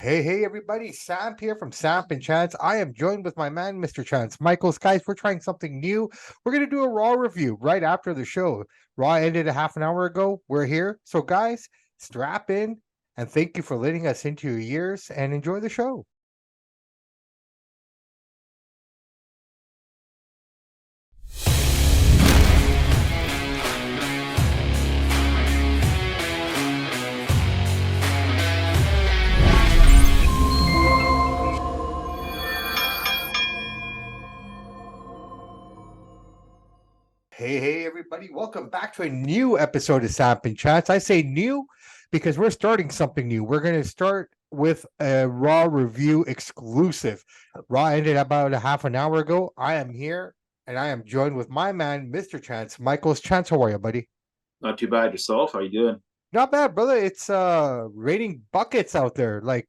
Hey, everybody. Samp here from Samp&Chance. I am joined with my man, Mr. Chance. Michaels, guys, we're trying something new. We're going to do a Raw review right after the show. Raw ended a half an hour ago. We're here. So, guys, strap in and thank you for letting us into your ears and enjoy the show. Hey, everybody. Welcome back to a new episode of Samp&Chance. I say new because we're starting something new. We're going to start with a Raw review exclusive. Raw ended about a half an hour ago. I am here and I am joined with my man, Mr. Chance. Michael's Chance, how are you, buddy? Not too bad yourself. How you doing? Not bad, brother. It's raining buckets out there. Oh yeah,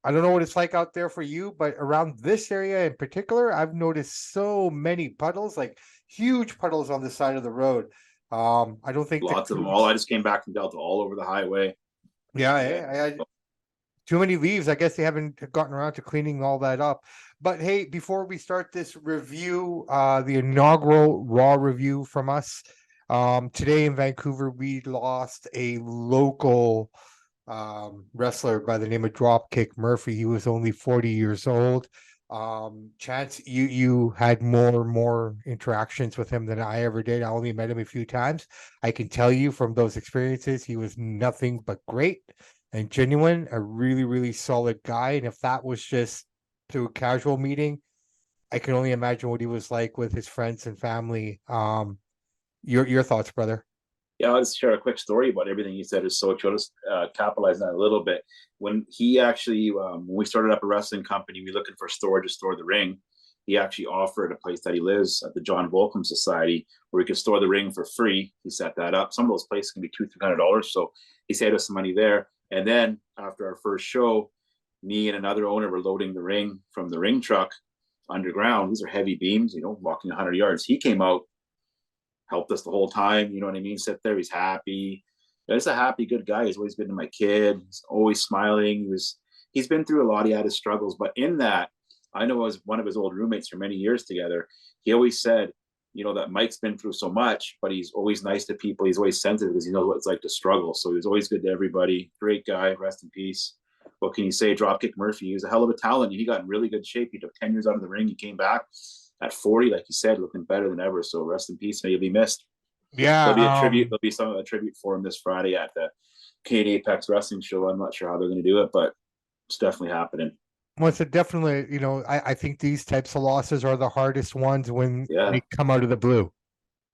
I don't know what it's like out there for you, but around this area in particular, I've noticed so many puddles, like huge puddles on the side of the road. I don't think the lots of them. All crews, I just came back from Delta, all over the highway. yeah, Yeah, too many leaves. I guess they haven't gotten around to cleaning all that up. But hey, before we start this review, the inaugural Raw review from us, today in Vancouver, we lost a local wrestler by the name of Dropkick Murphy. He was only 40 years old. Chance, you had more interactions with him than I ever did. I only met him a few times. I can tell you from those experiences, he was nothing but great and genuine, a really solid guy. And if that was just through a casual meeting, I can only imagine what he was like with his friends and family. Your thoughts, brother? yeah. I'll just share a quick story about everything you said. Is so true. Just capitalize on that a little bit. When he actually, when we started up a wrestling company, we were looking for storage to store the ring. He actually offered a place that he lives at the John Volcom Society where he could store the ring for free. He set that up. Some of those places can be $200-300, so he saved us some money there. And then after our first show, me and another owner were loading the ring from the ring truck underground. These are heavy beams, walking 100 yards. He came out, helped us the whole time. You know what I mean? Sit there. He's happy. He's a happy, good guy. He's always been to my kid. He's always smiling. He's been through a lot. He had his struggles, but in that, I know as one of his old roommates for many years together, he always said, that Mike's been through so much, but he's always nice to people. He's always sensitive because he knows what it's like to struggle. So he's always good to everybody. Great guy. Rest in peace. What can you say? Dropkick Murphy. He was a hell of a talent. He got in really good shape. He took 10 years out of the ring. He came back at 40, like you said, looking better than ever. So rest in peace. May you be missed. Yeah, There'll be a tribute. There'll be some a tribute for him this Friday at the Canadian Apex Wrestling Show. I'm not sure how they're going to do it, but it's definitely happening. well, it's a definitely, I think these types of losses are the hardest ones when Yeah, they come out of the blue,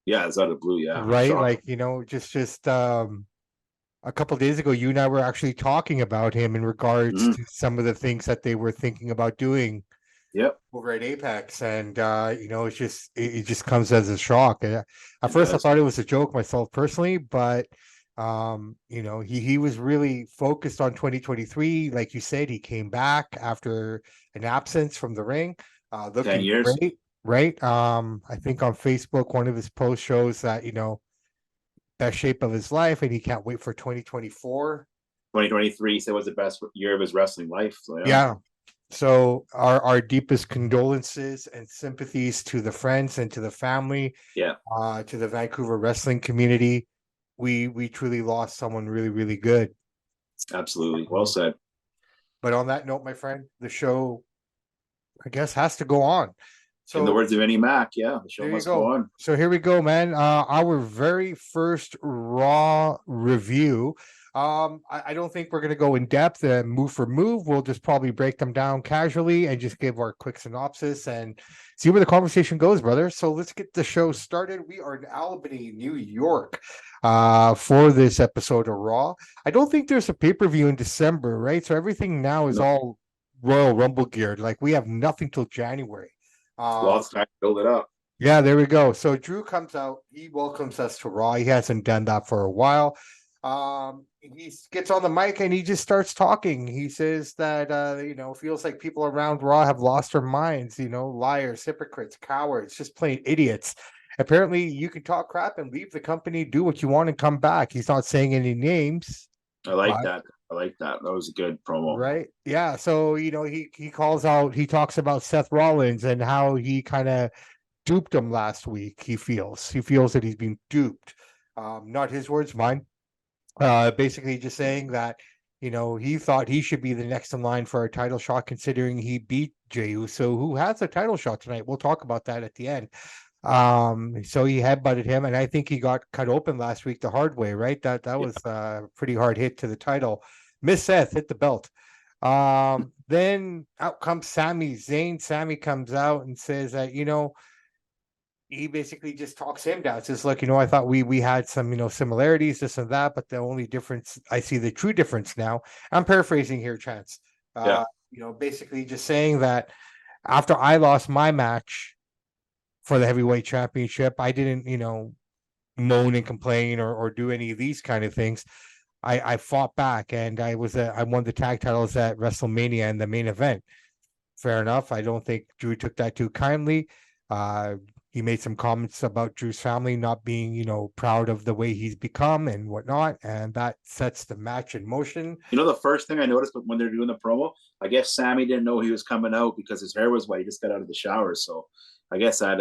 yeah, it's out of blue. Yeah, right? shock. Like, just a couple of days ago, you and I were actually talking about him in regards Mm-hmm. to some of the things that they were thinking about doing Yep, over at Apex, and it just comes as a shock. At it first, I does. thought it was a joke myself personally, but he was really focused on 2023. Like you said, he came back after an absence from the ring, 10 looking years. great, right? I think on Facebook, one of his posts shows that best shape of his life, and he can't wait for 2024. 2023 said was the best year of his wrestling life. So yeah, Yeah. So our deepest condolences and sympathies to the friends and to the family, yeah, to the Vancouver wrestling community. We truly lost someone really good. absolutely. Well Um, said. but on that note, my friend, the show, I guess, has to go on. In the So words of Eddie Mac, yeah, the show there you must go go. on. So here we go, man. Our very first Raw review. I don't think we're gonna go in depth and move for move. We'll just probably break them down casually and just give our quick synopsis and see where the conversation goes, brother. So let's get the show started. We are in Albany, New York, for this episode of Raw. I don't think there's a pay-per-view in December, right? So everything now is No, all Royal Rumble geared. Like we have nothing till January. Um, lots of time to build it up. yeah, there we go. So Drew comes out. He welcomes us to Raw. He hasn't done that for a while. He gets on the mic and he just starts talking. He says that feels like people around Raw have lost their minds. Liars, hypocrites, cowards, just plain idiots. Apparently, you can talk crap and leave the company, do what you want, and come back. He's not saying any names, I like but that. I like that. That was a good promo. Right. Yeah. So, he calls out, he talks about Seth Rollins and how he kind of duped him last week. He feels that he's been duped. Not his words, mine. Basically just saying that, he thought he should be the next in line for a title shot, considering he beat Jey Uso, who has a title shot tonight. We'll talk about that at the end. So he headbutted him, and I think he got cut open last week the hard way, right? That Yeah. was a pretty hard hit to the title. Miss Seth hit the belt. Then out comes Sami Zayn. Sammy comes out and says that, he basically just talks him down. Says, look, I thought we had some, similarities, this and that, but the only difference, I see the true difference now. I'm paraphrasing here, Chance. Yeah. Basically just saying that after I lost my match for the heavyweight championship, I didn't, moan and complain or do any of these kind of things. I fought back, and I won the tag titles at WrestleMania in the main event. Fair enough. I don't think Drew took that too kindly. He made some comments about Drew's family not being, proud of the way he's become and whatnot, and that sets the match in motion. The first thing I noticed when they're doing the promo, I guess Sammy didn't know he was coming out because his hair was white. He just got out of the shower. So I guess that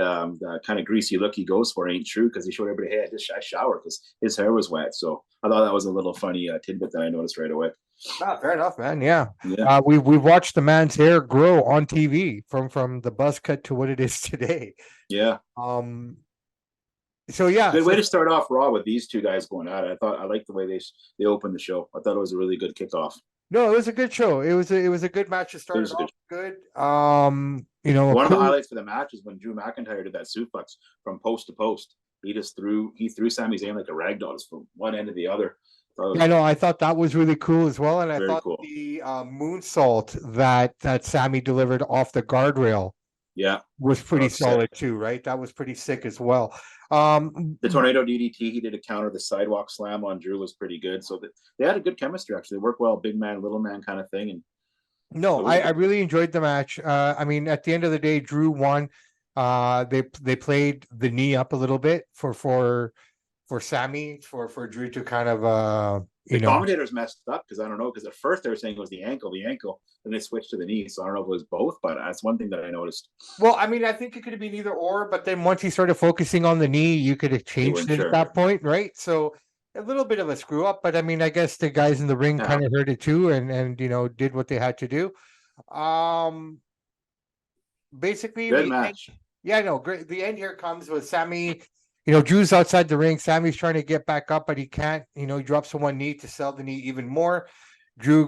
kind of greasy look he goes for ain't true, because he showed everybody, hey, I showered because his hair was wet. So I thought that was a little funny tidbit that I noticed right away. Fair enough, man. Yeah. Yeah. We've watched the man's hair grow on TV from the buzz cut to what it is today. Yeah. So yeah, Good way to start off Raw with these two guys going at it. I liked the way they opened the show. I thought it was a really good kickoff. No, it was a good show. It was a good match to start off good. One of the highlights for the match is when Drew McIntyre did that suplex from post to post. He threw Sami Zayn like a rag doll from one end to the other. I thought that was really cool as well, and I thought cool. the moonsault that Sammy delivered off the guardrail, was pretty solid too, right? That was pretty sick as well. The tornado DDT he did to counter the sidewalk slam on Drew was pretty good. So they had a good chemistry, actually. They work well, big man, little man kind of thing. And no, I really enjoyed the match. I mean, at the end of the day, Drew won. They played the knee up a little bit for Sammy, for Drew to kind of the commentators messed up because I don't know, because at first they were saying it was the ankle, then they switched to the knee. So I don't know if it was both, but that's one thing that I noticed. Well, I mean, I think it could have been either or, but then once he started focusing on the knee, you could have changed it at that point, right? So a little bit of a screw up, but I mean, I guess the guys in the ring kind of heard it too, and did what they had to do. Basically, good match. Great. The end here comes with Sammy. Drew's outside the ring. Sammy's trying to get back up, but he can't. He drops to one knee to sell the knee even more. Drew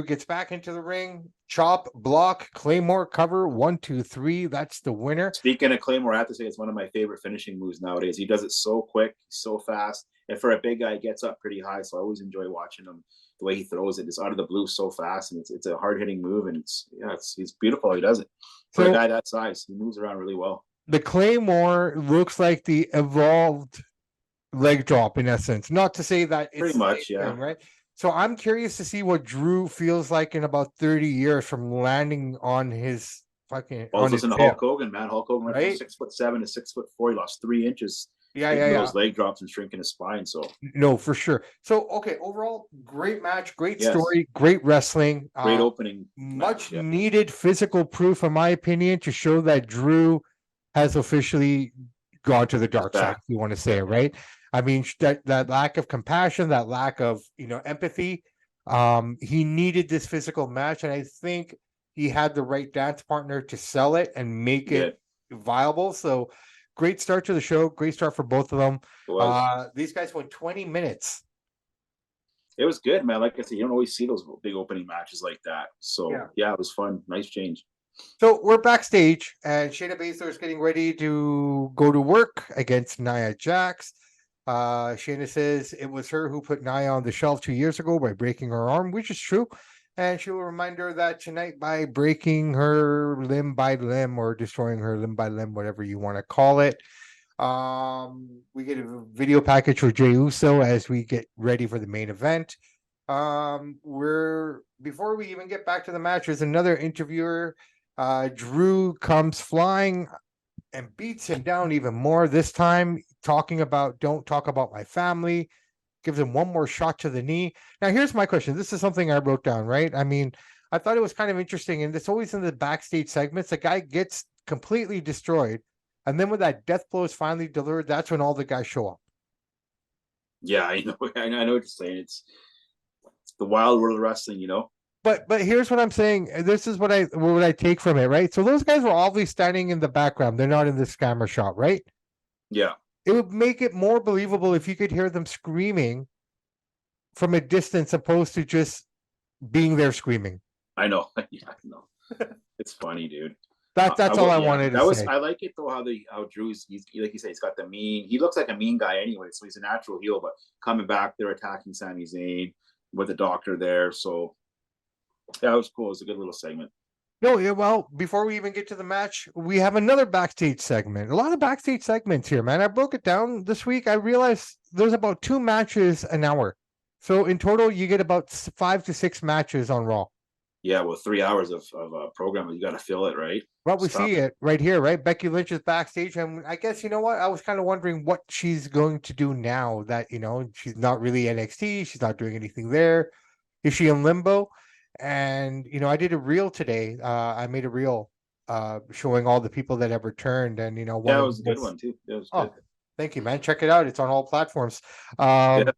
gets back into the ring. Chop, block, Claymore, cover. 1, 2, 3. That's the winner. Speaking of Claymore, I have to say it's one of my favorite finishing moves nowadays. He does it so quick, so fast, and for a big guy, he gets up pretty high. So I always enjoy watching him. The way he throws it, it's out of the blue so fast, and it's a hard hitting move, and he's beautiful. He does it for a guy that size. He moves around really well. The Claymore looks like the evolved leg drop in essence. Not to say that it's pretty much, yeah. Right. So I'm curious to see what Drew feels like in about 30 years from landing on his fucking. Well, listen to Hulk Hogan, man. Hulk Hogan went from 6'7" to 6'4". He lost 3 inches. Those leg drops and shrinking his spine. So no, for sure. So okay, overall, great match, great story, great wrestling, great opening, much needed physical proof, in my opinion, to show that Drew has officially gone to the dark side, if you want to say it, right? I mean, that lack of compassion, that lack of empathy. He needed this physical match, and I think he had the right dance partner to sell it and make it viable. So great start to the show. Great start for both of them. These guys went 20 minutes. It was good, man. Like I said, you don't always see those big opening matches like that. So it was fun. Nice change. So we're backstage, and Shayna Baszler is getting ready to go to work against Nia Jax. Shayna says it was her who put Nia on the shelf 2 years ago by breaking her arm, which is true. And she will remind her that tonight by breaking her limb by limb or destroying her limb by limb, whatever you want to call it. We get a video package for Jey Uso as we get ready for the main event. Before we even get back to the match, there's another interviewer. Drew comes flying and beats him down even more, this time talking about, don't talk about my family. gives him one more shot to the knee. Now, here's my question. This is something I wrote down, right? I mean, I thought it was kind of interesting, and it's always in the backstage segments. The guy gets completely destroyed, and then when that death blow is finally delivered, that's when all the guys show up. Yeah, I know. I know what you're saying. It's the wild world of wrestling, you know. But here's what I'm saying. This is what I take from it, right? So those guys were obviously standing in the background. They're not in the scammer shot, right? Yeah, It would make it more believable if you could hear them screaming from a distance opposed to just being there screaming. I know. Yeah, I know. It's funny, dude. That's all I wanted to that was. say. I like it though how Drew's. He's like you say, he's got the mean. He looks like a mean guy anyway, so he's a natural heel. But coming back, they're attacking Sami Zayn with the doctor there. So yeah, it was cool. It was a good little segment. No, yeah, well, before we even get to the match, we have another backstage segment. A lot of backstage segments here, man. I broke it down this week. I realized there's about 2 matches an hour. So in total, you get about 5 to 6 matches on Raw. Yeah, well, 3 hours of program, you got to fill it, right? Well, we Stop. see it right here, right? Becky Lynch is backstage, and I guess you know what? I was kind of wondering what she's going to do now that she's not really NXT. She's not doing anything there. Is she in limbo? And I did a reel today. I made a reel showing all the people that have returned, and one Yeah, it of was them a good was. one too. It was good. Oh, thank you, man. Check it out. It's on all platforms. Yeah,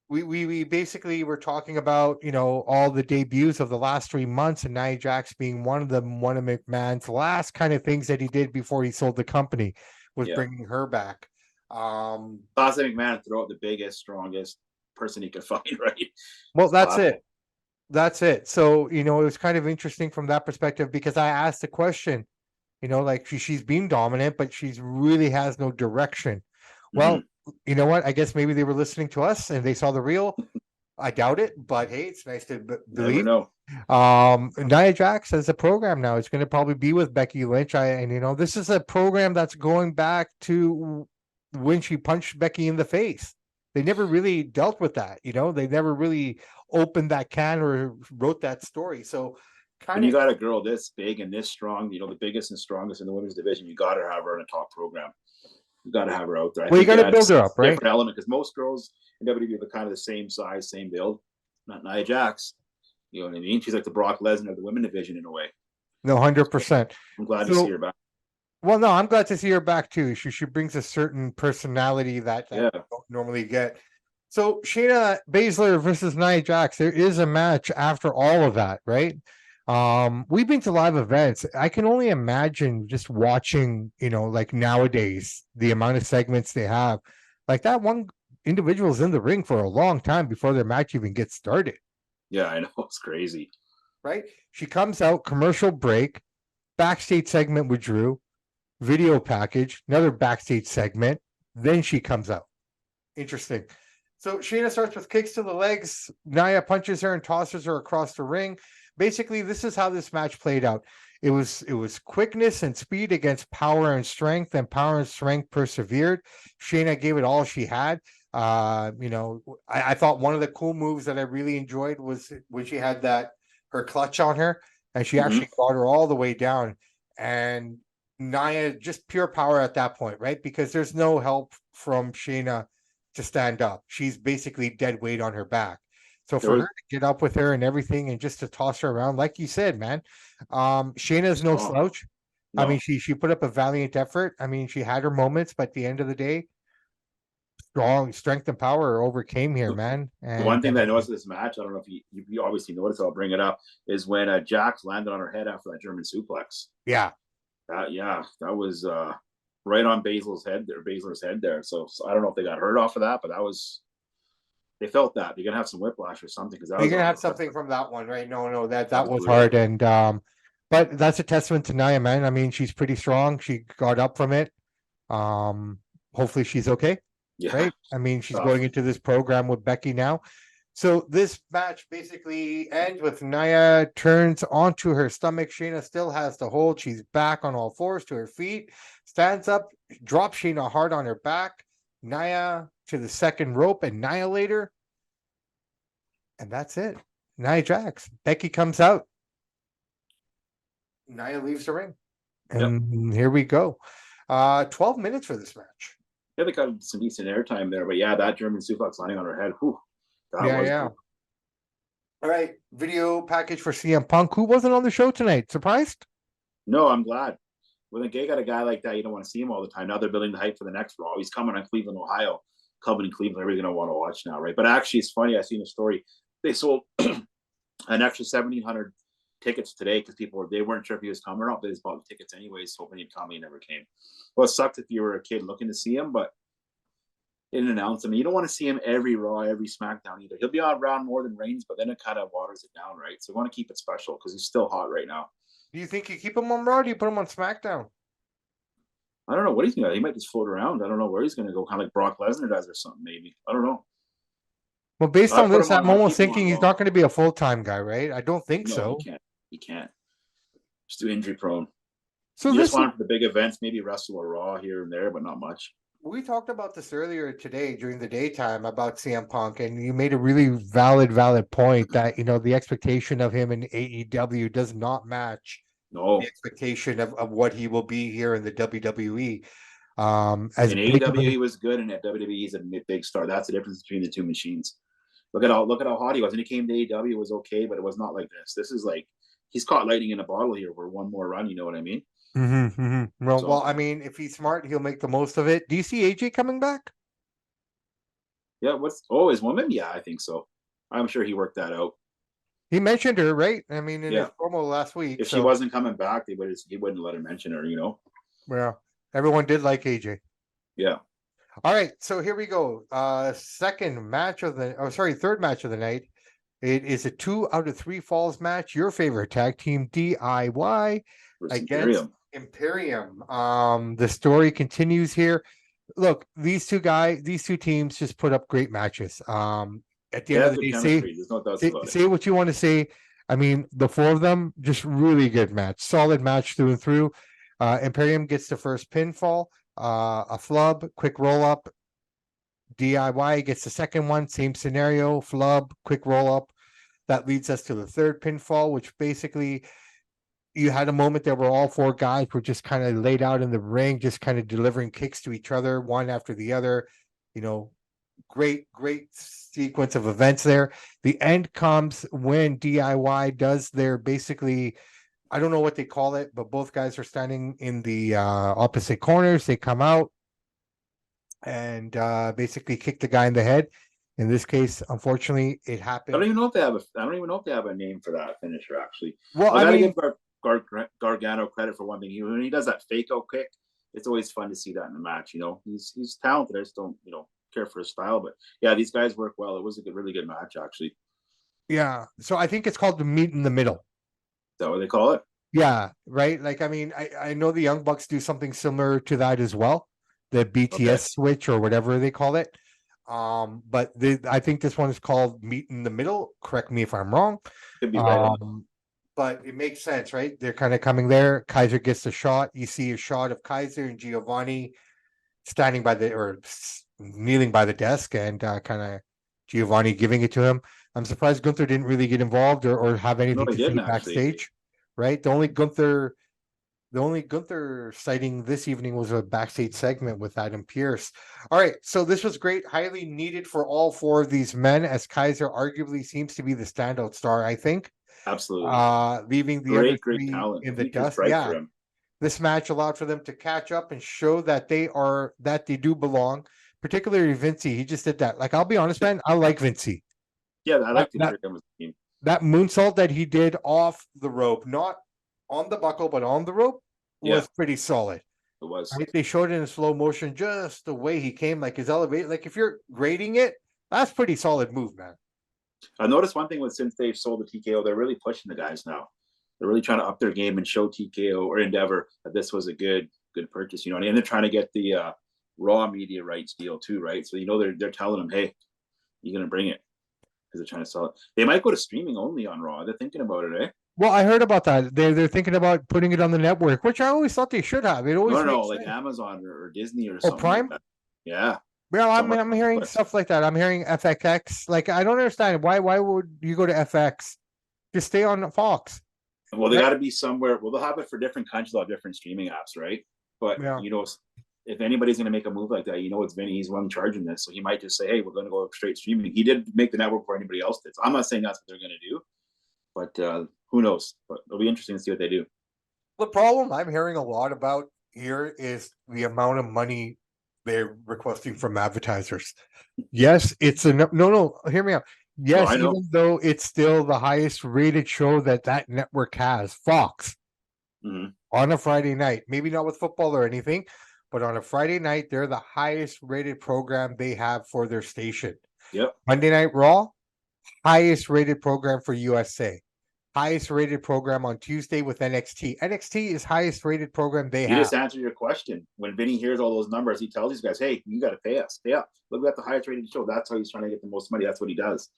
We basically were talking about all the debuts of the last 3 months, and Nia Jax being one of them. One of McMahon's last kind of things that he did before he sold the company was yeah. bringing her back. Classic McMahon throw out the biggest, strongest person he could find, right? Well, It's that's classic. it. That's it. So it was kind of interesting from that perspective because I asked the question. Like she's been dominant, but she's really has no direction. Well, Mhm. you know what? I guess maybe they were listening to us and they saw the reel. I doubt it, but hey, it's nice to Never believe. know. Nia Jax has a program now. It's going to probably be with Becky Lynch. This is a program that's going back to when she punched Becky in the face. They never really dealt with that. They never really opened that can or wrote that story. So When kind you of got a girl this big and this strong, the biggest and strongest in the women's division, you got to have her in a top program. You got to have her out there. I well, you think got it to build adds her a up, right? different element because most girls in WWE are kind of the same size, same build. Not Nia Jax. You know what I mean? She's like the Brock Lesnar of the women division in a way. No, 100%. I'm glad to see So, her back. well, no, I'm glad to see her back too. She brings a certain personality that Yeah. you don't normally get. So Shayna Baszler versus Nia Jax. There is a match after all of that, right? We've been to live events. I can only imagine just watching, like nowadays, the amount of segments they have. Like that one individual's in the ring for a long time before their match even gets started, Yeah, I know. It's crazy. right? She comes out, commercial break, backstage segment with Drew, video package, another backstage segment. Then she comes out. Interesting. So Shayna starts with kicks to the legs. Nia punches her and tosses her across the ring. Basically, this is how this match played out. It was quickness and speed against power and strength, and power and strength persevered. Shayna gave it all she had. I thought one of the cool moves that I really enjoyed was when she had her clutch on her, and she Mhm. actually brought her all the way down. And Nia just pure power at that point, right? Because there's no help from Shayna to stand up. She's basically dead weight on her back. So There for was her to get up with her and everything and just to toss her around, like you said, man, Shayna's no strong. slouch. I mean, No. she put up a valiant effort. I mean, she had her moments, but at the end of the day, strong strength and power overcame here, man. The And one thing that I noticed in this match, I don't know if you obviously noticed, I'll bring it up, is when Jax landed on her head after that German suplex. yeah, That was right on Baszler's head there. So I don't know if they got hurt off of that, but they felt that. You're gonna have some whiplash or something because that you're was gonna a have something from that one, right? No, that that that was was brutal. hard, and but that's a testament to Nia, man. I mean, she's pretty strong. She got up from it. Um, Hopefully she's okay, Yeah, right? I mean, she's tough. going into this program with Becky now. So this match basically ends with Nia turns onto her stomach. Shayna still has the hold. She's back on all fours to her feet, stands up, drops Shayna hard on her back. Nia to the second rope, annihilator, and that's it. Nia Jax. Becky comes out. Nia leaves the ring. Yep. And here we go. 12 minutes for this match. Yeah, they got some decent airtime there, but yeah, that German suplex landing on her head, whew, that Yeah, was yeah. brutal. All right, video package for CM Punk. Who wasn't on the show tonight? Surprised? No, I'm glad. When they got a guy like that, you don't want to see him all the time. Now they're building the hype for the next Raw. He's coming on Cleveland, Ohio. Coming in Cleveland, everybody's gonna want to watch now, right? But actually, it's funny. I seen a story. They sold an extra 1,700 tickets today because they weren't sure if he was coming or not. They just bought the tickets anyways, hoping he'd come. He never came. Well, it sucked if you were a kid looking to see him, but they didn't announce him. You don't want to see him every Raw, every SmackDown either. He'll be on around more than Reigns, but then it kind of waters it down, right? So we want to keep it special because he's still hot right now. Do you think you keep him on Raw? Or do you put him on SmackDown? I don't know what he's gonna. He might just float around. I don't know where he's gonna go, kind of like Brock Lesnar does or something. Maybe I don't know. Well, based I on put this, him on. I'm I almost keep him thinking on he's Raw. not going to be a full-time guy, right? I don't think No, he so. can't. He can't. Just too injury prone. So You just this want him for the big events, maybe wrestle a Raw here and there, but not much. we talked about this earlier today during the daytime about CM Punk, and you made a really valid point that the expectation of him in AEW does not match the No, expectation of what he will be here in the WWE. As in big of AEW a he was good, and at WWE he's a big star. That's the difference between the two machines. Look at how hot he was. And he came to AEW, it was okay, but it was not like this. This is like he's caught lightning in a bottle here for one more run. You know what I mean? Well, So I mean, if he's smart, he'll make the most of it. Do you see AJ coming back? yeah, his woman? Yeah, I think so. I'm sure he worked that out. He mentioned her, right? I mean, in his Yeah, promo last week. if she So, wasn't coming back, he wouldn't let her mention her. yeah, everyone did like AJ. Yeah. All right, so here we go. Third match of the night. It is a 2 out of 3 falls match. Your favorite tag team, DIY, Versus against Imperium. Imperium. The story continues here. Look, these two teams just put up great matches. At the They end of have the good day, chemistry. There's no doubts about it. say what you want to say. I mean, the four of them, just really good match, solid match through and through. Imperium gets the first pinfall, a flub, quick roll up. DIY gets the second one, same scenario, flub, quick roll up. That leads us to the third pinfall, which basically you had a moment there where all four guys were just kind of laid out in the ring, just kind of delivering kicks to each other, one after the other. You know, great sequence of events there. The end comes when DIY does their basically, I don't know what they call it, but both guys are standing in the opposite corners. They come out and basically kick the guy in the head. In this case, unfortunately, it I don't happened. even know if they have a. I don't even know if they have a name for that finisher. Actually, Well, I I got to mean, give Gargano credit for one thing. When he does that fake out kick, it's always fun to see that in the match. He's talented. I just don't care for his style. But yeah, these guys work well. It was a really good match actually. Is yeah. So I think it's called the meet in the middle. that what they call it? Yeah, right. Like, I mean, I know the Young Bucks do something similar to that as well, the Okay, BTS switch or whatever they call it. But I think this one is called Meet in the Middle. Correct me if I'm wrong. could be right on. But it makes sense, right? They're kind of coming there. Kaiser gets the shot. You see a shot of Kaiser and Giovanni standing by kneeling by the desk and kind of Giovanni giving it to him. I'm surprised Gunther didn't really get involved or have No, anything he to say didn't actually. backstage, right? The only Gunther sighting this evening was a backstage segment with Adam Pierce. All right, so this was great, highly needed for all four of these men, as Kaiser arguably seems to be the standout star, I think. Absolutely, Leaving the other great three talent. in the Future dust. strike Yeah, for him. this match allowed for them to catch up and show that they do belong. Particularly Vinci, he just did that. Like, I'll be honest, man, I like Vinci. Yeah, I That like that, Imperium as a team. that moonsault that he did off the rope, not on the buckle, but on the rope, Yeah, was pretty solid. it was. Right? They showed it in slow motion, just the way he came, like his elevate. Like, if you're grading it, that's pretty solid move, man. I noticed one thing since they've sold the TKO, they're really pushing the guys now. They're really trying to up their game and show TKO or Endeavor that this was a good purchase. And they're trying to get the Raw media rights deal too, right? So they're telling them, hey, you're gonna bring it because they're trying to sell it. They might go to streaming only on Raw. They're thinking about it, eh? Well, I heard about that. They're thinking about putting it on the network, which I always thought they should have. It always No, makes like sense. Amazon or Disney or Oh, something like Prime? that. Yeah, Well, somewhere I'm on hearing Netflix. stuff like that. I'm hearing FXX. Like, I don't understand why would you go to FX? Just stay on Fox. Well, they Right? got to be somewhere. Well, they'll have it for different countries. They'll have different streaming apps, right? But Yeah. if anybody's going to make a move like that, it's Vinny. He's one charging this, so he might just say, "Hey, we're going to go straight streaming." He did make the network before anybody else did. So I'm not saying that's what they're going to do, but who knows? But it'll be interesting to see what they do. The problem I'm hearing a lot about here is the amount of money they're requesting from advertisers. Yes, it's a no, hear me out. No, Yes, I know. even though it's still the highest rated show that network has, Fox, on a Friday night, maybe not with football or anything, but on a Friday night, they're the highest rated program they have for their station. Yep. Monday Night Raw, highest rated program for USA. Highest rated program on Tuesday with NXT. NXT is highest rated program they You have. just answered your question. When Vinny hears all those numbers, he tells these guys, "Hey, you got to pay us. Pay up. Look, we got the highest rated show." That's how he's trying to get the most money. That's what he does.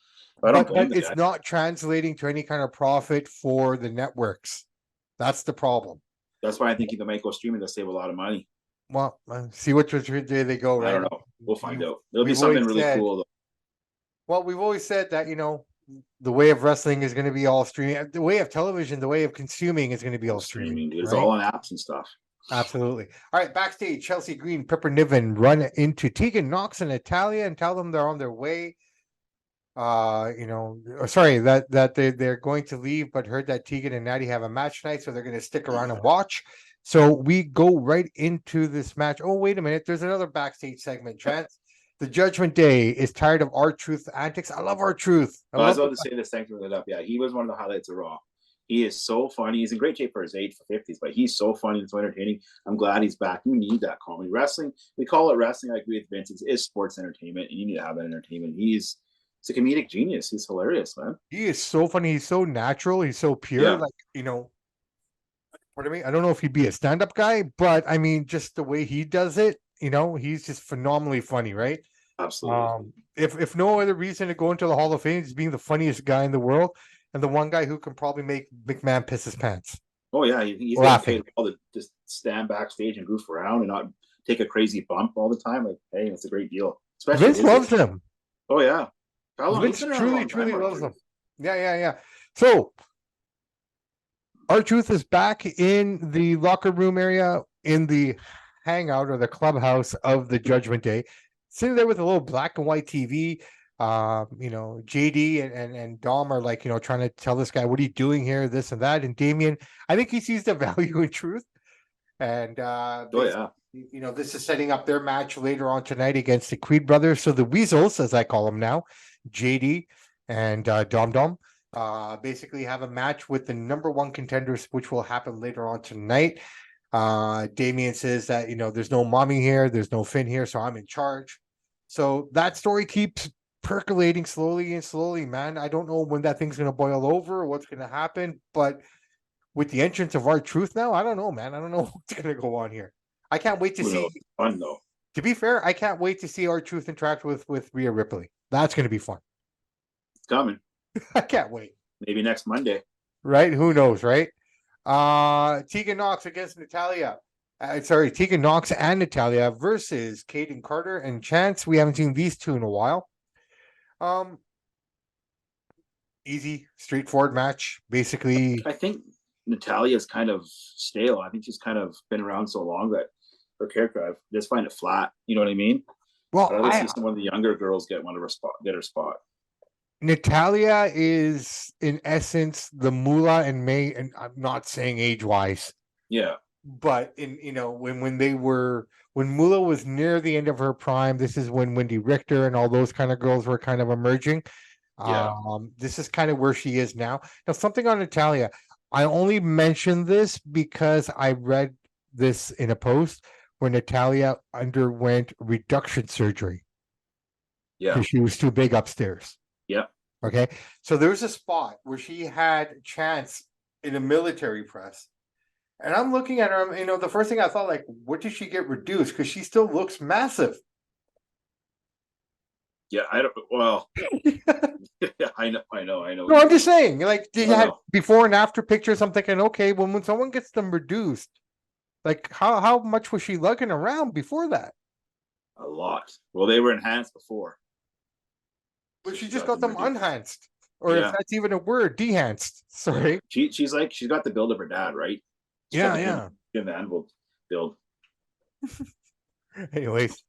I don't blame But the it's guy. not translating to any kind of profit for the networks. That's the problem. That's why I think they might go streaming to save a lot of money. Well, see which way they go, I right? don't know. We'll find You- out. It'll be we've something always really said, cool. well, we've always said that, the way of wrestling is going to be all streaming. The way of television, the way of consuming is going to be all streaming, Dude. It's right? all on apps and stuff. Absolutely. All right, backstage, Chelsea Green, Pepper Niven run into Tegan Knox and Natalia and tell them they're on their way. Sorry, that they're going to leave, but heard that Tegan and Natty have a match tonight, so they're going to stick around and watch. So we go right into this match. Oh, wait a minute. There's another backstage segment, Chance. The Judgment Day is tired of R-Truth antics. I love R-Truth. I was about to say this. Thanks for it up. Yeah, he was one of the highlights of Raw. He is so funny. He's in great shape for his age for 50s, but he's so funny and so entertaining. I'm glad he's back. You need that comedy. Wrestling, we call it wrestling. I agree with Vince. It's sports entertainment, and you need to have that entertainment. He's a comedic genius. He's hilarious, man. He is so funny. He's so natural. He's so pure. Yeah. Like, what I mean? I don't know if he'd be a stand-up guy, but I mean, just the way he does it, he's just phenomenally funny, right? Absolutely. If no other reason to go into the Hall of Fame is being the funniest guy in the world and the one guy who can probably make McMahon piss his pants. Oh yeah, he's getting paid well to just stand backstage and goof around and not take a crazy bump all the time. Like, hey, it's a great deal. Especially Vince loves him. Oh yeah, Vince truly loves him. Yeah. So R-Truth is back in the locker room area in the hangout or the clubhouse of the Judgment Day, sitting there with a little black and white TV. JD and Dom are like, trying to tell this guy, what are you doing here? This and that. And Damien, I think he sees the value in truth. And this is setting up their match later on tonight against the Creed brothers. So the Weasels, as I call them now, JD and Dom basically have a match with the number one contenders, which will happen later on tonight. Damien says that, there's no mommy here, there's no Finn here, so I'm in charge. So that story keeps percolating slowly, man. I don't know when that thing's going to boil over or what's going to happen, but with the entrance of R-Truth now, I don't know, man. I don't know what's going to go on here. I can't wait to see. Fun though. To be fair, I can't wait to see R-Truth interact with Rhea Ripley. That's going to be fun. It's coming. I can't wait. Maybe next Monday. Right? Who knows, right? Tegan Knox against Natalia. Tegan Knox and Natalia versus Kaden Carter and Chance. We haven't seen these two in a while. Easy, straightforward match. Basically, I think Natalia's kind of stale. I think she's kind of been around so long that her character, I just find it flat. You know what I mean? Well, I'd rather see some of the younger girls get her spot. Natalia is in essence the Moolah and May, and I'm not saying age-wise. Yeah. But when Moolah was near the end of her prime, this is when Wendy Richter and all those kind of girls were kind of emerging. Yeah. This is kind of where she is now. Now, something on Natalia. I only mentioned this because I read this in a post where Natalia underwent reduction surgery. Yeah. Because she was too big upstairs. Yeah. Okay. So there's a spot where she had Chance in a military press. And I'm looking at her, the first thing I thought, like, what did she get reduced? Because she still looks massive. Yeah, I don't. Well, I know. No, I'm just saying, like, you had before and after pictures. I'm thinking, okay, when someone gets them reduced, like, how much was she lugging around before that? A lot. Well, they were enhanced before. But she just got them enhanced, or if that's even a word, dehanced. Sorry. She's got the build of her dad, right? Yeah. Jim Anvil build. Anyways,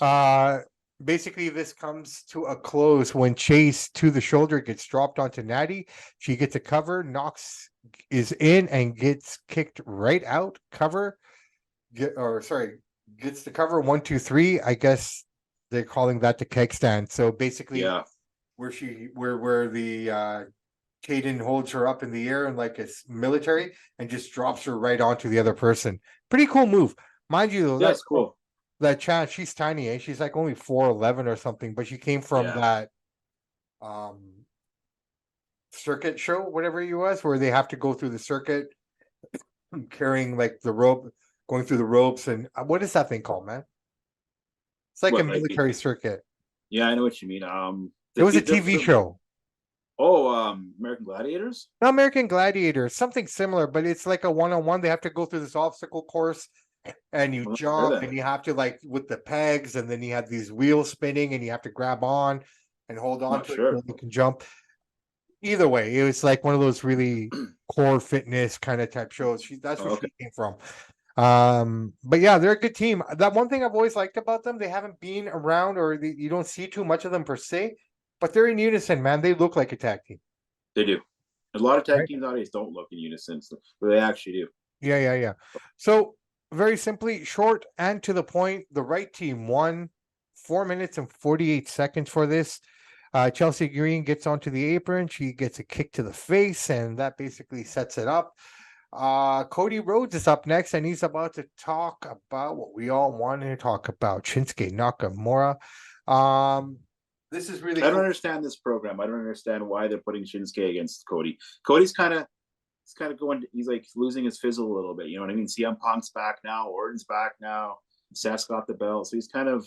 uh, basically this comes to a close when Chase to the shoulder gets dropped onto Natty. She gets a cover. Knox is in and gets kicked right out. Cover gets the cover 1, 2, 3. I guess they're calling that the keg stand. So basically, Yeah, where the Caden holds her up in the air and like it's military and just drops her right onto the other person. Pretty cool move, mind you. Though yeah, it's cool. that Chance, she's tiny, eh? She's like only 4'11" or something, but she came from Yeah, that um circuit show, whatever it was, where they have to go through the circuit carrying like the rope, going through the ropes, and what is that thing called, man? It's like a what like military circuit. yeah, I know what you mean. It was a TV show. Oh, American Gladiators. Not American Gladiator, something similar, but it's like a one-on-one. They have to go through this obstacle course and you I'm not sure jump then. and you have to like with the pegs and then you have these wheels spinning and you have to grab on and hold on Not to it sure. so you can jump. Either way, it was like one of those really core fitness kind of type shows. That's where Oh, okay, she came from. But yeah, they're a good team. That one thing I've always liked about them, they haven't been around or you don't see too much of them per se, but they're in unison, man. They look like a tag team. they do. A lot of tag Right? teams nowadays don't look in unison, but they actually do. Yeah. So very simply, short and to the point, the right team won 4 minutes and 48 seconds for this. Chelsea Green gets onto the apron. She gets a kick to the face, and that basically sets it up. Cody Rhodes is up next, and he's about to talk about what we all wanted to talk about: Shinsuke Nakamura. Um, this is really I don't cool. understand this program. I don't understand why they're putting Shinsuke against Cody. Cody's kind of he's kind of going. He's like losing his fizzle a little bit. You know what I mean? CM Punk's back now. Orton's back now. Seth's got the belt, so he's kind of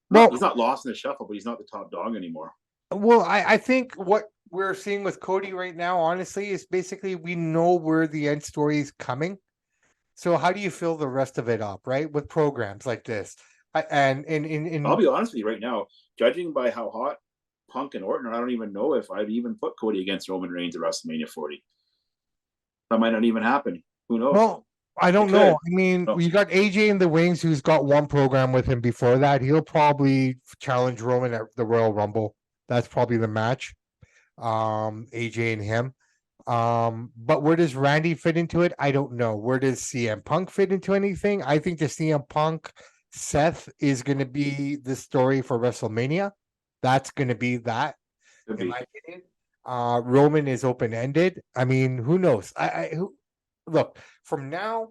not. He's Well, not lost in the shuffle, but he's not the top dog anymore. I think what we're seeing with Cody right now, honestly, is basically we know where the end story is coming. So how do you fill the rest of it up, right? With programs like this, and I'll in be honest with you right now. Judging by how hot Punk and Orton are, I don't even know if I'd even put Cody against Roman Reigns at WrestleMania 40. That might not even happen. Who knows? well, I It don't know. could. I mean, No, you got AJ in the wings, who's got one program with him before that. He'll probably challenge Roman at the Royal Rumble. That's probably the match. AJ and him. But where does Randy fit into it? I don't know. Where does CM Punk fit into anything? I think the CM Punk Seth is going to be the story for WrestleMania. That's going to be that, could in be. my opinion. Roman is open ended. I mean, who knows? Look, from now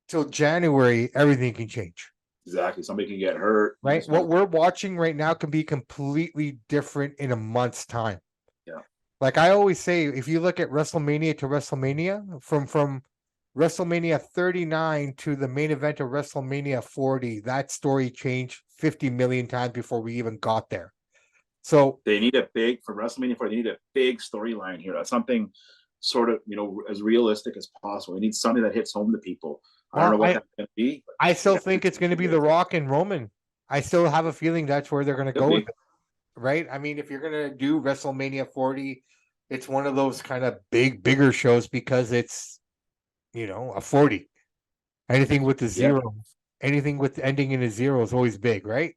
till January, everything can change, Exactly. Somebody can get hurt. right? This one. What we're watching right now can be completely different in a month's time. Yeah. Like I always say, if you look at WrestleMania to WrestleMania, from WrestleMania 39 to the main event of WrestleMania 40, that story changed 50 million times before we even got there. So They need a big for WrestleMania 4. They need a big storyline here. That's something sort of as realistic as possible. They need something that hits home to people. I don't well, know what that's going to be. But I they still got think it's going to be The Rock and Roman. I still have a feeling that's where they're going to could go with be. it, right? I mean, if you're going to do WrestleMania 40, it's one of those kind of bigger shows because it's, a 40. Anything with the Yeah. zero, anything with ending in a zero is always big, right?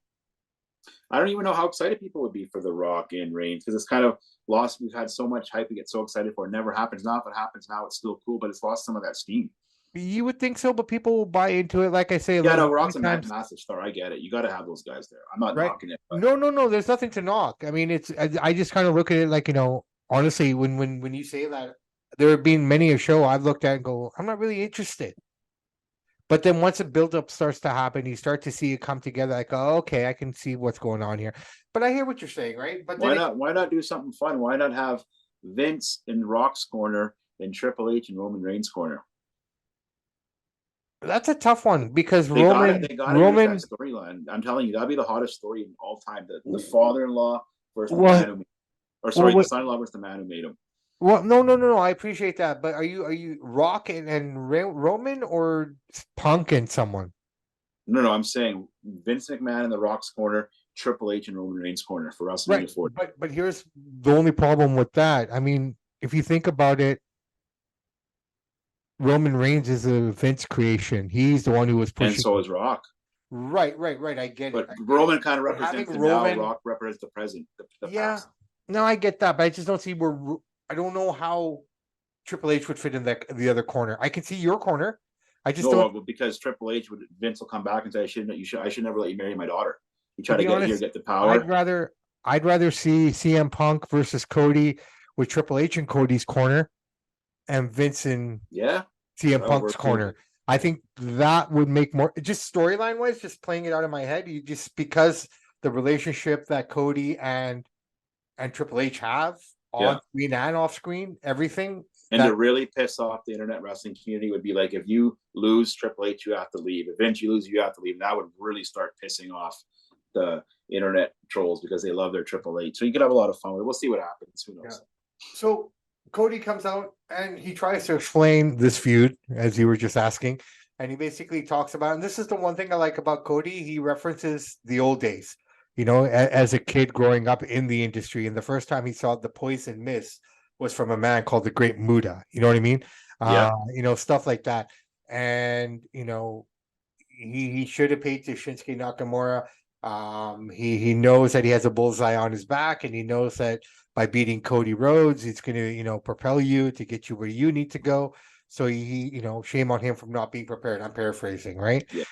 I don't even know how excited people would be for The Rock and Reigns because it's kind of lost. We've had so much hype we get so excited for. It never happens now. If it happens now, it's still cool, but it's lost some of that steam. You would think so, but people will buy into it. Like I say, Yeah, like no, Rock's many a times, massive star. I get it. You got to have those guys there. I'm not right? knocking it, but No. There's nothing to knock. I mean, I just kind of look at it like honestly, when you say that, there have been many a show I've looked at and go, I'm not really interested. But then once a buildup starts to happen, you start to see it come together. Like, oh, okay, I can see what's going on here. But I hear what you're saying, right? But then why not? Why not do something fun? Why not have Vince in Rock's corner and Triple H in Roman Reigns' corner? that's a tough one because They got it. Roman, They got to use that Roman, storyline. I'm telling you, that'd be the hottest story in all time. The father-in-law versus the man what, who, or sorry, the what, son-in-law versus the man who made him. well, no. I appreciate that, but are you Rock and Roman or Punk and someone? No, I'm saying Vince McMahon in the Rock's corner, Triple H in Roman Reigns' corner for Right, WrestleMania 40. but here's the only problem with that. I mean, if you think about it, Roman Reigns is a Vince creation. He's the one who was And pushing so it. is Rock. Right, right, right. I get it. But I get it. Roman kind of But having represents the now. Roman, Rock represents the present, the yeah, past. no, I get that, but I just don't see where I don't know how Triple H would fit in the other corner. I can see your corner. I just No, don't. because Triple H would Vince will come back and say, I should never let you marry my daughter. You To try to be get here, honest, get the I'd power. rather I'd rather see CM Punk versus Cody with Triple H in Cody's corner and Vince in Yeah, CM that would Punk's work too. corner. I think that would make more just storyline wise, just playing it out in my head. You just because the relationship that Cody and Triple H have on Yeah. screen and off screen, everything And that to really piss off the internet wrestling community would be like, if you lose Triple H, you have to leave. If Vince, you lose, you have to leave. And that would really start pissing off the internet trolls because they love their Triple H. So you could have a lot of fun with it. We'll see what happens. Who yeah. knows? So Cody comes out and he tries to explain this feud, as you were just asking. And he basically talks about, and this is the one thing I like about Cody, he references the old days, as a kid growing up in the industry. And the first time he saw the poison mist was from a man called the Great Muda. You know what I mean? Yeah, Stuff like that. And, he should have paid to Shinsuke Nakamura. He knows that he has a bullseye on his back, and he knows that by beating Cody Rhodes, it's going to propel you to get you where you need to go. So shame on him from not being prepared. I'm paraphrasing, right? yeah.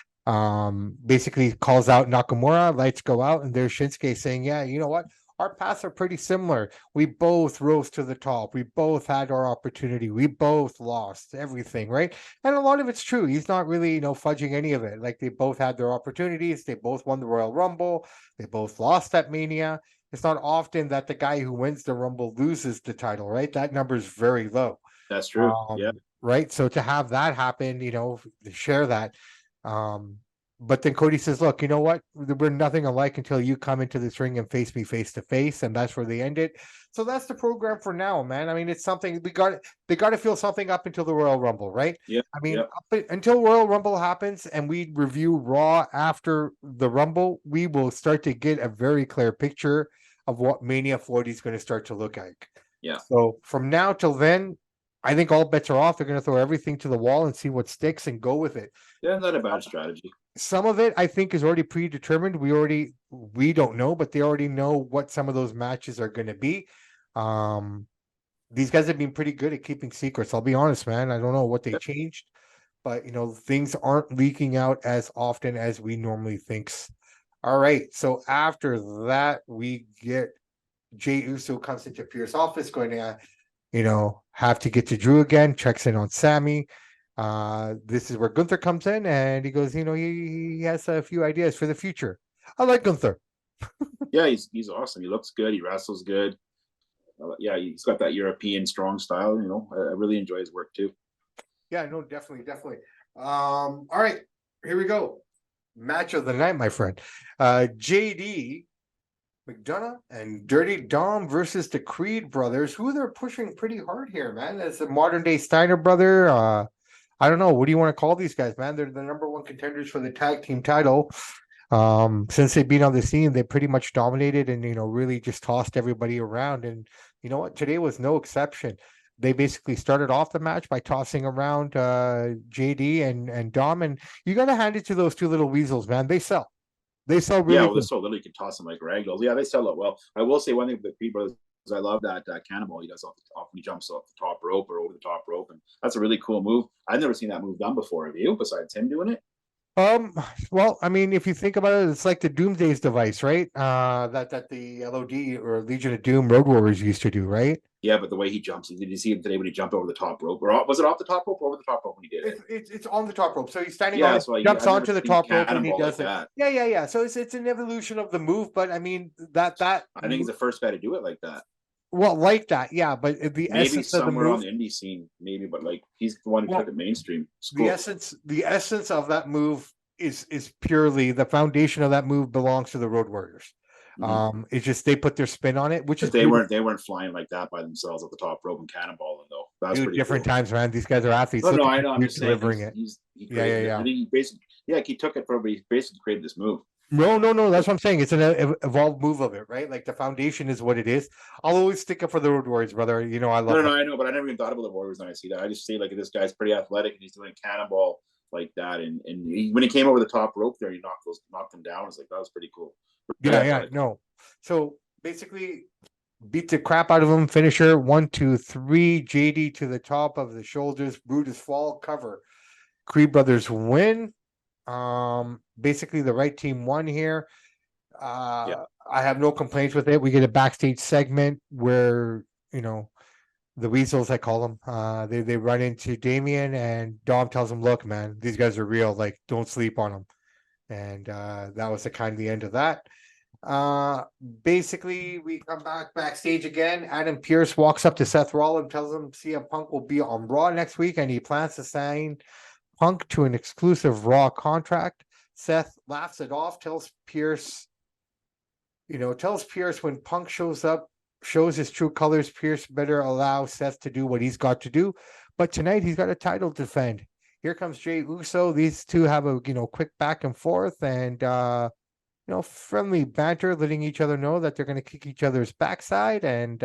Basically calls out Nakamura, lights go out, and there's Shinsuke saying, "Yeah, you know what? Our paths are pretty similar. We both rose to the top. We both had our opportunity. We both lost everything, right?" And a lot of it's true. He's not really, fudging any of it. Like they both had their opportunities. They both won the Royal Rumble. They both lost at Mania. It's not often that the guy who wins the Rumble loses the title, right? That number is very low. That's true. Yeah. Right. So to have that happen, to share that. Um, but then Cody says, "Look, you know what? We're nothing alike until you come into this ring and face me face to face," and that's where they end it. So that's the program for now, man. I mean, it's something they got to feel something up until the Royal Rumble, right? Yeah. I mean, Yeah. until Royal Rumble happens and we review Raw after the Rumble, we will start to get a very clear picture of what Mania 40 is going to start to look like. Yeah. So from now till then, I think all bets are off. They're going to throw everything to the wall and see what sticks and go with it. Yeah. Not a bad strategy. Some of it I think is already predetermined. We don't know, but they already know what some of those matches are going to be. Um, these guys have been pretty good at keeping secrets. I'll be honest, man. I don't know what they changed, but things aren't leaking out as often as we normally thinks. All right. So after that, we get Jay Uso comes into Pierce's office, going to have to get to Drew again, checks in on Sammy. This is where Gunther comes in and he goes, he has a few ideas for the future. I like Gunther. Yeah, he's awesome. He looks good. He wrestles good. Yeah, he's got that European strong style. I really enjoy his work too. Yeah, no, definitely, definitely. All right, here we go. Match of the night, my friend. JD McDonough and Dirty Dom versus the Creed brothers, who they're pushing pretty hard here, man. As a modern day Steiner brother. I don't know. What do you want to call these guys, man? They're the number one contenders for the tag team title. Since they've been on the scene, they pretty much dominated and really just tossed everybody around. And you know what? Today was no exception. They basically started off the match by tossing around JD and Dom, and you got to hand it to those two little weasels, man. They sell. They sell Yeah, really well, they're good. so little you can toss them like ragdolls. Yeah, they sell it well. I will say one thing with the Creed brothers. I love that cannonball he does off the top when he jumps off the top rope or over the top rope, and that's a really cool move. I've never seen that move done before. Have you? Besides him doing it? Um, well, I mean, if you think about it, it's like the Doomsday's device, right? That the LOD or Legion of Doom Road Warriors used to do, right? Yeah, but the way he jumps, did you see him today when he jumped over the top rope? Or was it off the top rope or over the top rope when he did it? It's on the top rope. So he's standing on Yeah, it, so jumps I've never onto the seen a top rope, and he cannonball like does it. that. Yeah. So it's an evolution of the move, but I mean that I think he's the first guy to do it like that. well, like that, yeah. But the Maybe essence of the somewhere on move, the indie scene, maybe, but like he's the one who took it mainstream. It's the cool. essence of that move is purely the foundation of that move belongs to the Road Warriors. It's just they put their spin on it, which is But beautiful. they weren't flying like that by themselves at the top rope and cannonballing though. That was Dude, pretty different cool. times, man. These guys are athletes. No, Look no, at I this know. I'm dude just saying delivering it. he created it. Yeah. I think he basically he took it from he basically created this move. No. That's what I'm saying. It's an evolved move of it, right? Like the foundation is what it is. I'll always stick up for the Road Warriors, brother. I love No, them. I know, but I never even thought about the Warriors when I see that. I just see like this guy's pretty athletic and he's doing a cannonball like that. And when he came over the top rope there, he knocked them down. I was like, that was pretty cool. Yeah, no. So basically, beat the crap out of him. Finisher 1, 2, 3. JD to the top of the shoulders. Brutus fall cover. Creed brothers win. Basically the right team won here. Yeah. I have no complaints with it. We get a backstage segment where the weasels, I call them. They run into Damien, and Dom tells him, "Look, man, these guys are real. Like, don't sleep on them." And that was the end of that. Basically, we come backstage again. Adam Pearce walks up to Seth Rollins, tells him CM Punk will be on Raw next week, and he plans to sign Punk to an exclusive Raw contract. Seth laughs it off, tells Pearce when Punk shows up, shows his true colors, Pearce better allow Seth to do what he's got to do. But tonight he's got a title to defend. Here comes Jey Uso. These two have a quick back and forth, and friendly banter, letting each other know that they're going to kick each other's backside, and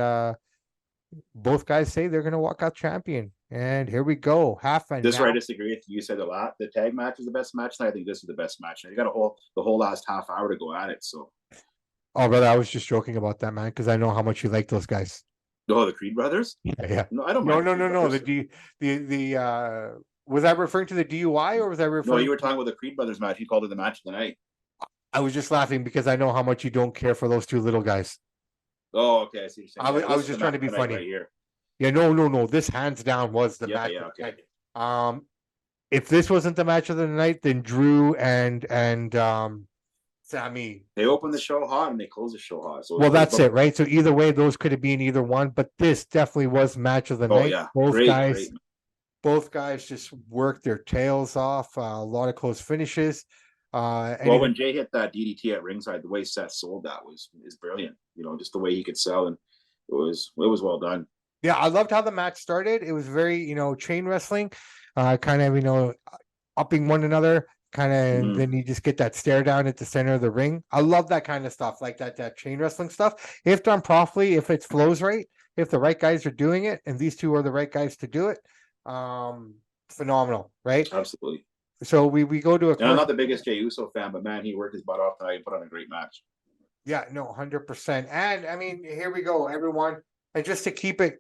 both guys say they're going to walk out champion. And here we go. This where I disagree with you. You said a lot. The tag match is the best match, and I think this is the best match. You got the whole last half hour to go at it. So, oh, brother, I was just joking about that, man, because I know how much you like those guys. Oh, the Creed brothers? Yeah. No, I don't No, mind. no. The was I referring to the DUI, or was I referring? No, you were talking about the Creed brothers match. You called it the match of the night. I was just laughing because I know how much you don't care for those two little guys. Oh, okay. I see what you're saying. I was just trying to be funny. Right here. Yeah, no. This hands down was the match. Yeah, okay. If this wasn't the match of the night, then Drew and Sammy. They opened the show hot and they closed the show hot. So well, that's it, right? So either way, those could have been either one, but this definitely was match of the night. Yeah. Both guys just worked their tails off. A lot of close finishes. When Jay hit that DDT at ringside, the way Seth sold that is brilliant. Just the way he could sell, and it was well done. Yeah, I loved how the match started. It was very, chain wrestling, kind of, upping one another, kind of, and then you just get that stare down at the center of the ring. I love that kind of stuff, like that chain wrestling stuff. If done properly, if it flows right, if the right guys are doing it, and these two are the right guys to do it, phenomenal, right? Absolutely. So we go to I'm not the biggest Jey Uso fan, but man, he worked his butt off tonight and put on a great match. Yeah, no, 100%. And I mean, here we go, everyone. And just to keep it,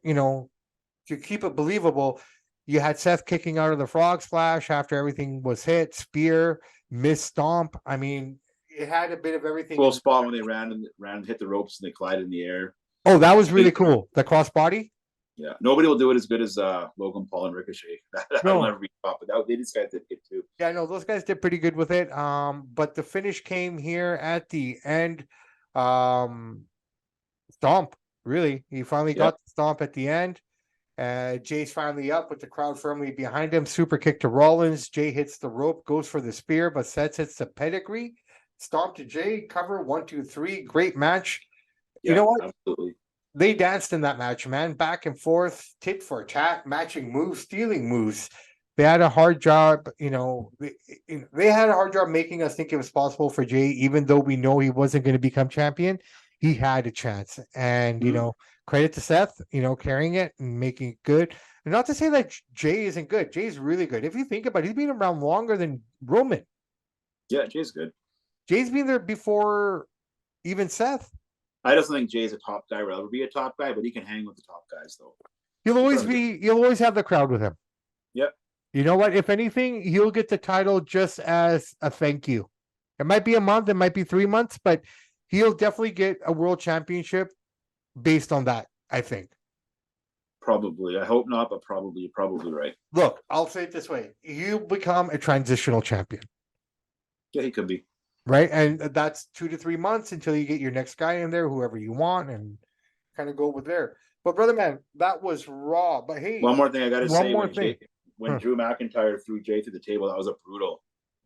believable, you had Seth kicking out of the frog splash after everything was hit, spear, miss stomp. I mean, it had a bit of everything. Cool spot when they ran and hit the ropes and they collided in the air. Oh, that was really cool. The crossbody. Yeah, nobody will do it as good as Logan Paul and Ricochet. That'll never be top, but these guys did it too. Yeah, no, those guys did pretty good with it. But the finish came here at the end. Stomp, really. He finally got the stomp at the end. Jay's finally up with the crowd firmly behind him. Super kick to Rollins. Jay hits the rope, goes for the spear, but Seth hits the pedigree. Stomp to Jay. Cover 1, 2, 3. Great match. Yeah, you know what? Absolutely. They danced in that match, man. Back and forth, tit for tat, matching moves, stealing moves. They had a hard job, they had a hard job making us think it was possible for Jay, even though we know he wasn't going to become champion. He had a chance. And, credit to Seth, carrying it and making it good. And not to say that Jay isn't good. Jay's really good. If you think about it, he's been around longer than Roman. Yeah, Jay's good. Jay's been there before even Seth. I just think Jay's a top guy. Will ever be a top guy, but he can hang with the top guys, though. He'll always have the crowd with him. Yep. You know what? If anything, he'll get the title just as a thank you. It might be a month, it might be 3 months, but he'll definitely get a world championship based on that, I think. Probably. I hope not, but probably. You're probably right. Look, I'll say it this way. You become a transitional champion. Yeah, he could be. Right? And that's 2 to 3 months until you get your next guy in there, whoever you want, and kind of go with there. But brother man, that was Raw. But hey, one more thing I gotta say. When Drew McIntyre threw Jay through the table, that was a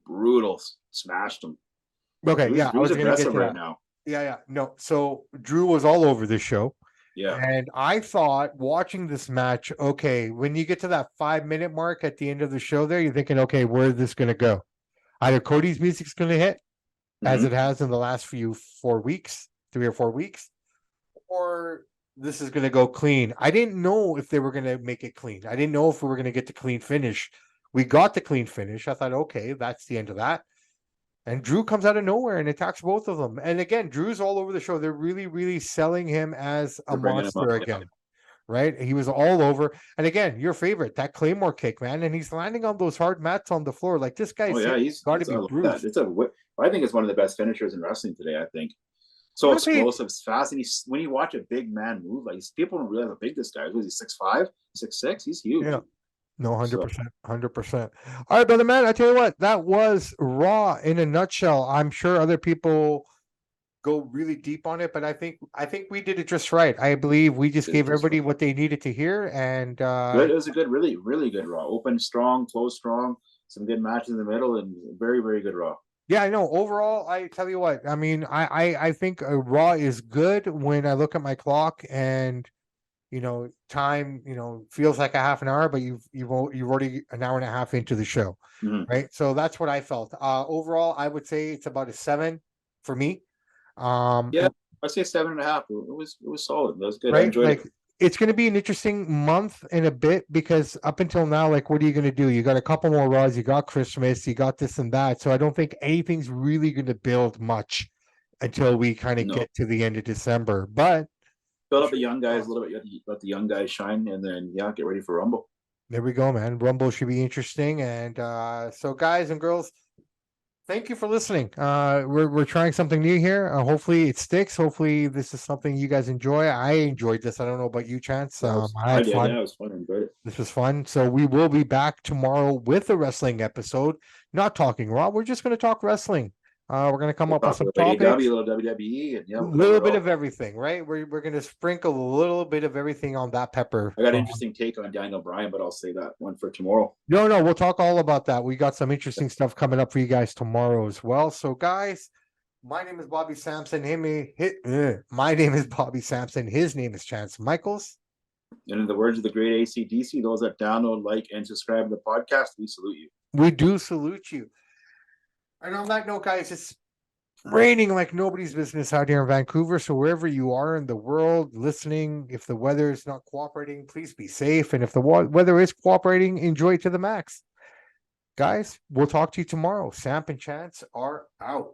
brutal smashed him. Okay, Drew's I was going to get to right that now. Yeah. No, so Drew was all over this show. Yeah. And I thought watching this match, okay, when you get to that 5-minute mark at the end of the show there, you're thinking, okay, where is this going to go? Either Cody's music's going to hit, as it has in the last 3 or 4 weeks, or this is going to go clean. I didn't know if they were going to make it clean. I didn't know if we were going to get the clean finish We got the clean finish. I thought, okay, that's the end of that. And Drew comes out of nowhere and attacks both of them. And again, Drew's all over the show. They're really, really selling him as a They're bringing him monster up. Yeah. again, right? He was all over. And again, your favorite, that Claymore kick, man. And he's landing on those hard mats on the floor. Like this Oh guy's yeah, got to I be love bruised. that. I think it's one of the best finishers in wrestling today. I think I'm so gonna say, explosive, fast, and when you watch a big man move, like people don't realize how big this guy is. Was he 6'5", 6'6"? He's huge. yeah, no, So 100%, 100%. All right, brother, man. I tell you what, that was Raw in a nutshell. I'm sure other people go really deep on it, but I think we did it just right. I believe we just did it gave just everybody right. what they needed to hear, and Good. It was a good, really, really good Raw. Open strong, close strong. Some good matches in the middle, and very, very good Raw. yeah, I know. Overall, I tell you what, I mean, I think Raw is good when I look at my clock and time, feels like a half an hour, but you've already an hour and a half into the show, Mhm. right? So that's what I felt. Overall, I would say it's about a 7 for me. Yeah, I say 7.5. It was solid. That was good. I Right? enjoyed it. Like it's going to be an interesting month and a bit because up until now, like, what are you going to do? You got a couple more Raws, you got Christmas, you got this and that. So I don't think anything's really going to build much until we kind of No, get to the end of December. But build I'm up the sure young guys a little bit. Let the young guys shine, and then yeah, get ready for Rumble. there we go, man. Rumble should be interesting. And so, guys and girls, thank you for listening. We're trying something new here. Hopefully it sticks. Hopefully this is something you guys enjoy. I enjoyed this. I don't know about you, Chance. I I had did. fun. Yeah, it was fun. I enjoyed it. This was fun. So we will be back tomorrow with a wrestling episode. Not talking Raw. We're just going to talk wrestling. We're going to come We'll up with talk a some little AEW, topics, a little WWE, and yeah, a we'll cover little it bit all. of everything, right? We're going to sprinkle a little bit of everything on that pepper. I got an interesting take on Daniel Bryan, but I'll say that one for tomorrow. No, we'll talk all about that. We got some interesting stuff coming up for you guys tomorrow as well. So, guys, my name is Bobby Sampson. My name is Bobby Sampson. His name is Chance Michaels. And in the words of the great AC/DC, those that download, like, and subscribe to the podcast, we salute you. We do salute you. And on that note, guys, it's raining like nobody's business out here in Vancouver. So wherever you are in the world listening, if the weather is not cooperating, please be safe. And if the weather is cooperating, enjoy it to the max. Guys, we'll talk to you tomorrow. Samp and Chance are out.